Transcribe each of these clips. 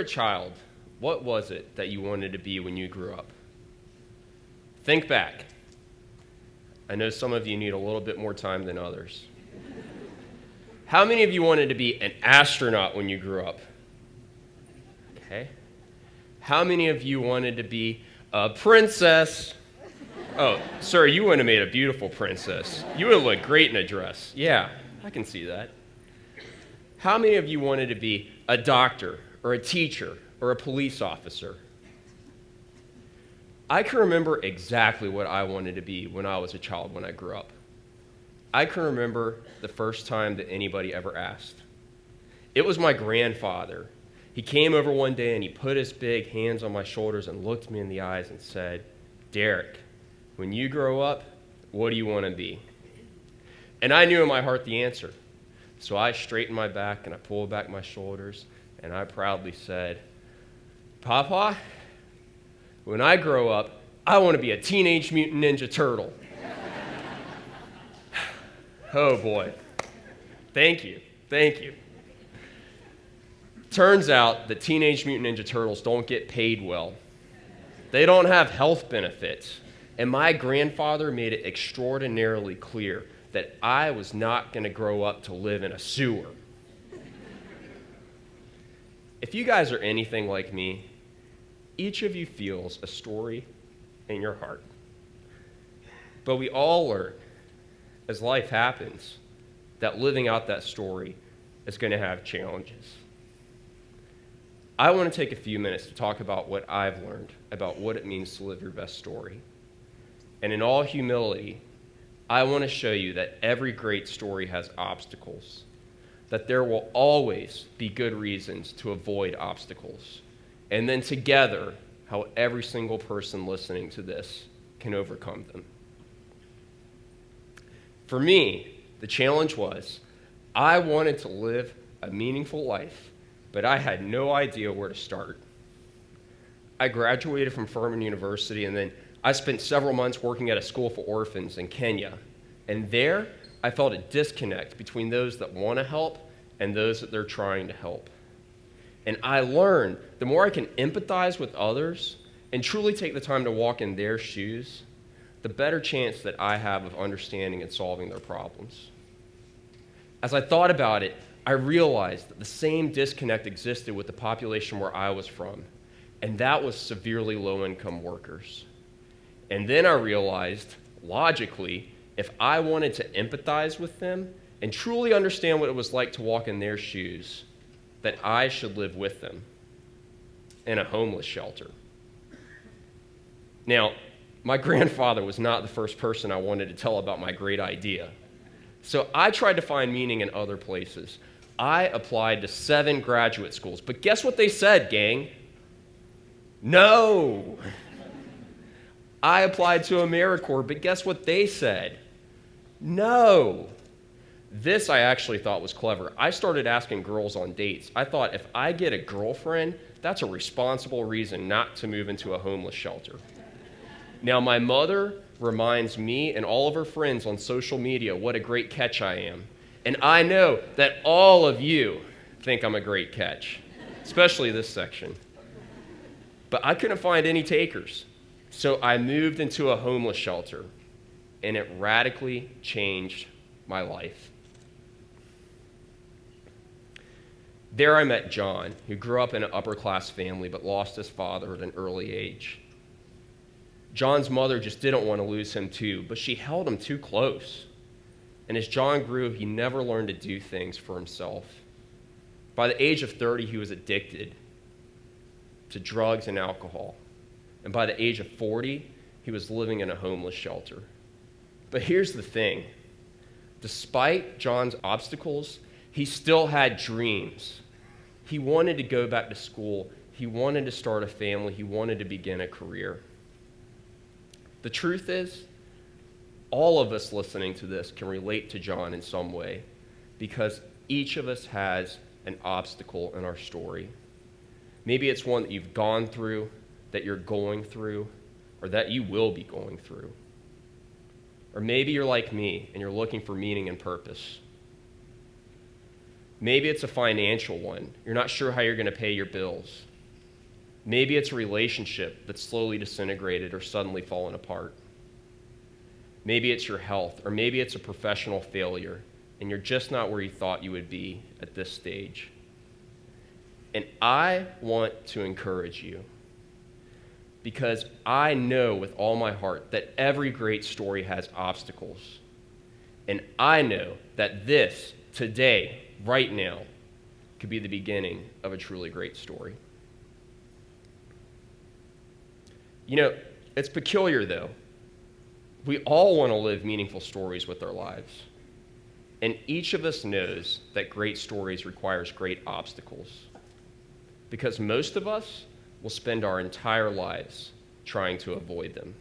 child, what was it that you wanted to be when you grew up? Think back. I know some of you need a little bit more time than others. How many of you wanted to be an astronaut when you grew up? Okay. How many of you wanted to be a princess? Oh, sir, you would have made a beautiful princess. You would look great in a dress. Yeah, I can see that. How many of you wanted to be a doctor or a teacher or a police officer? I can remember exactly what I wanted to be when I was a child when I grew up. I can remember the first time that anybody ever asked. It was my grandfather. He came over one day and he put his big hands on my shoulders and looked me in the eyes and said, "Derek, when you grow up, what do you want to be?" And I knew in my heart the answer. So I straightened my back and I pulled back my shoulders and I proudly said, "Papa, when I grow up, I want to be a Teenage Mutant Ninja Turtle." Oh boy. Thank you. Turns out that Teenage Mutant Ninja Turtles don't get paid well. They don't have health benefits. And my grandfather made it extraordinarily clear that I was not going to grow up to live in a sewer. If you guys are anything like me, each of you feels a story in your heart. But we all learn, as life happens, that living out that story is going to have challenges. I want to take a few minutes to talk about what I've learned about what it means to live your best story. And in all humility, I want to show you that every great story has obstacles, that there will always be good reasons to avoid obstacles, and then together, how every single person listening to this can overcome them. For me, the challenge was I wanted to live a meaningful life, but I had no idea where to start. I graduated from Furman University, and then I spent several months working at a school for orphans in Kenya. And there, I felt a disconnect between those that want to help and those that they're trying to help. And I learned the more I can empathize with others and truly take the time to walk in their shoes, the better chance that I have of understanding and solving their problems. As I thought about it, I realized that the same disconnect existed with the population where I was from, and that was severely low-income workers. And then I realized, logically, if I wanted to empathize with them and truly understand what it was like to walk in their shoes, that I should live with them in a homeless shelter. Now, my grandfather was not the first person I wanted to tell about my great idea. So I tried to find meaning in other places. I applied to 7 graduate schools, but guess what they said, gang? No. I applied to AmeriCorps, but guess what they said? No. This I actually thought was clever. I started asking girls on dates. I thought if I get a girlfriend, that's a responsible reason not to move into a homeless shelter. Now, my mother reminds me and all of her friends on social media what a great catch I am. And I know that all of you think I'm a great catch, especially this section. But I couldn't find any takers. So I moved into a homeless shelter, and it radically changed my life. There I met John, who grew up in an upper-class family but lost his father at an early age. John's mother just didn't want to lose him too, but she held him too close. And as John grew, he never learned to do things for himself. By the age of 30, he was addicted to drugs and alcohol. And by the age of 40, he was living in a homeless shelter. But here's the thing. Despite John's obstacles, he still had dreams. He wanted to go back to school. He wanted to start a family. He wanted to begin a career. The truth is, all of us listening to this can relate to John in some way because each of us has an obstacle in our story. Maybe it's one that you've gone through, that you're going through, or that you will be going through. Or maybe you're like me and you're looking for meaning and purpose. Maybe it's a financial one. You're not sure how you're going to pay your bills. Maybe it's a relationship that's slowly disintegrated or suddenly fallen apart. Maybe it's your health, or maybe it's a professional failure, and you're just not where you thought you would be at this stage. And I want to encourage you, because I know with all my heart that every great story has obstacles. And I know that this, today, right now, could be the beginning of a truly great story. You know, it's peculiar, though. We all want to live meaningful stories with our lives. And each of us knows that great stories requires great obstacles. Because most of us will spend our entire lives trying to avoid them.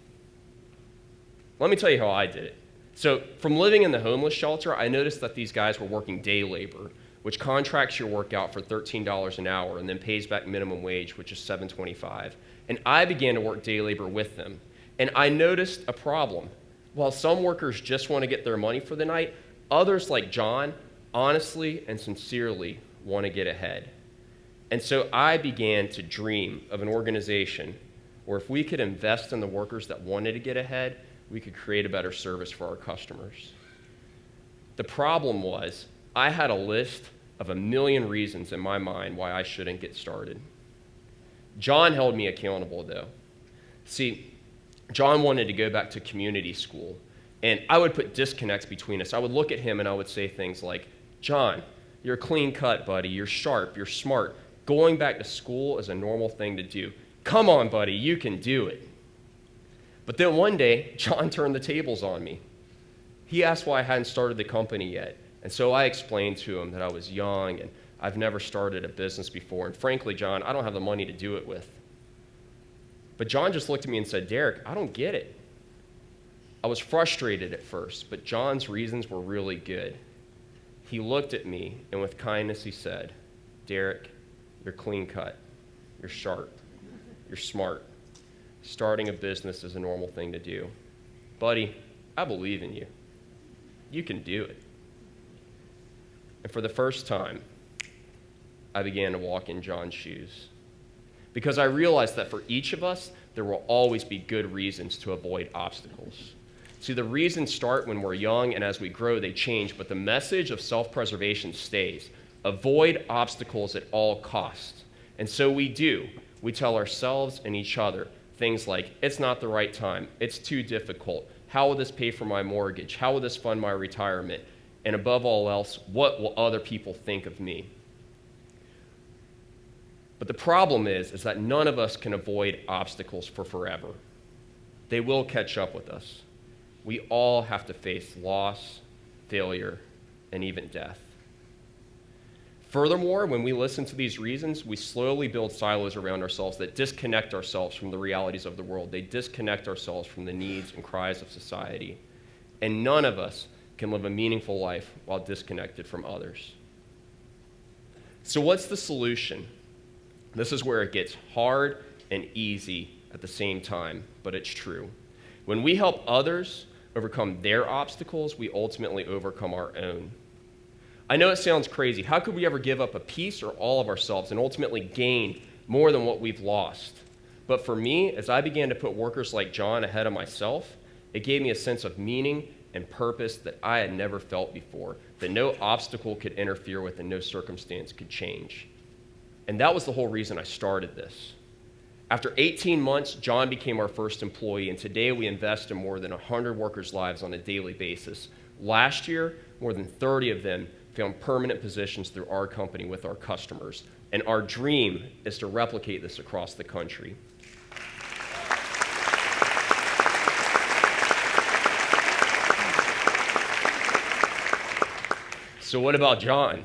Let me tell you how I did it. So, from living in the homeless shelter, I noticed that these guys were working day labor, which contracts your work out for $13 an hour and then pays back minimum wage, which is $7.25. And I began to work day labor with them. And I noticed a problem. While some workers just want to get their money for the night, others like John honestly and sincerely want to get ahead. And so I began to dream of an organization where if we could invest in the workers that wanted to get ahead, we could create a better service for our customers. The problem was I had a list of 1,000,000 reasons in my mind why I shouldn't get started. John held me accountable, though. See, John wanted to go back to community school, and I would put disconnects between us. I would look at him and I would say things like, John, you're clean cut, buddy. You're sharp. You're smart. Going back to school is a normal thing to do. Come on, buddy. You can do it. But then one day, John turned the tables on me. He asked why I hadn't started the company yet. And so I explained to him that I was young and I've never started a business before. And frankly, John, I don't have the money to do it with. But John just looked at me and said, Derek, I don't get it. I was frustrated at first, but John's reasons were really good. He looked at me, and with kindness he said, Derek, you're clean cut. You're sharp. You're smart. Starting a business is a normal thing to do. Buddy, I believe in you. You can do it. And for the first time, I began to walk in John's shoes. Because I realized that for each of us, there will always be good reasons to avoid obstacles. See, the reasons start when we're young, and as we grow, they change, but the message of self-preservation stays. Avoid obstacles at all costs. And so we do. We tell ourselves and each other things like, it's not the right time, it's too difficult, how will this pay for my mortgage, how will this fund my retirement, and above all else, what will other people think of me? But the problem is that none of us can avoid obstacles for forever. They will catch up with us. We all have to face loss, failure, and even death. Furthermore, when we listen to these reasons, we slowly build silos around ourselves that disconnect ourselves from the realities of the world. They disconnect ourselves from the needs and cries of society. And none of us can live a meaningful life while disconnected from others. So what's the solution? This is where it gets hard and easy at the same time, but it's true. When we help others overcome their obstacles, we ultimately overcome our own. I know it sounds crazy. How could we ever give up a piece or all of ourselves and ultimately gain more than what we've lost? But for me, as I began to put workers like John ahead of myself, it gave me a sense of meaning and purpose that I had never felt before, that no obstacle could interfere with and no circumstance could change. And that was the whole reason I started this. After 18 months, John became our first employee, and today we invest in more than 100 workers' lives on a daily basis. Last year, more than 30 of them found permanent positions through our company with our customers. And our dream is to replicate this across the country. So what about John?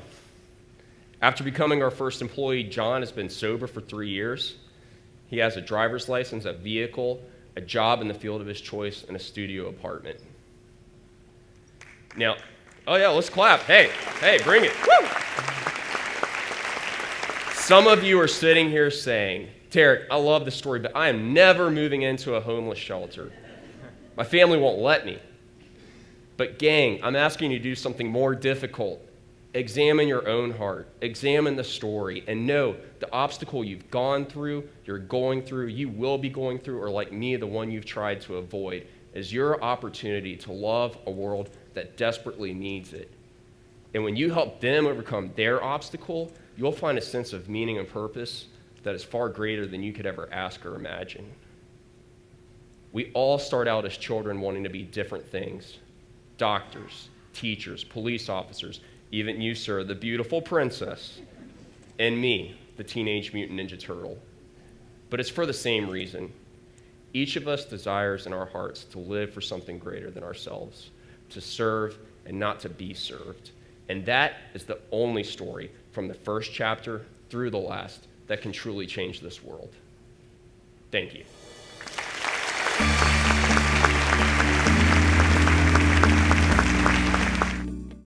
After becoming our first employee, John has been sober for 3 years. He has a driver's license, a vehicle, a job in the field of his choice, and a studio apartment. Now, oh yeah, let's clap. Hey, bring it. Woo! Some of you are sitting here saying, Derek, I love the story, but I am never moving into a homeless shelter. My family won't let me. But gang, I'm asking you to do something more difficult. Examine your own heart. Examine the story and know the obstacle you've gone through, you're going through, you will be going through, or like me, the one you've tried to avoid, is your opportunity to love a world that desperately needs it. And when you help them overcome their obstacle, you'll find a sense of meaning and purpose that is far greater than you could ever ask or imagine. We all start out as children wanting to be different things: doctors, teachers, police officers, even you, sir, the beautiful princess, and me, the Teenage Mutant Ninja Turtle. But it's for the same reason. Each of us desires in our hearts to live for something greater than ourselves, to serve and not to be served. And that is the only story from the first chapter through the last that can truly change this world. Thank you.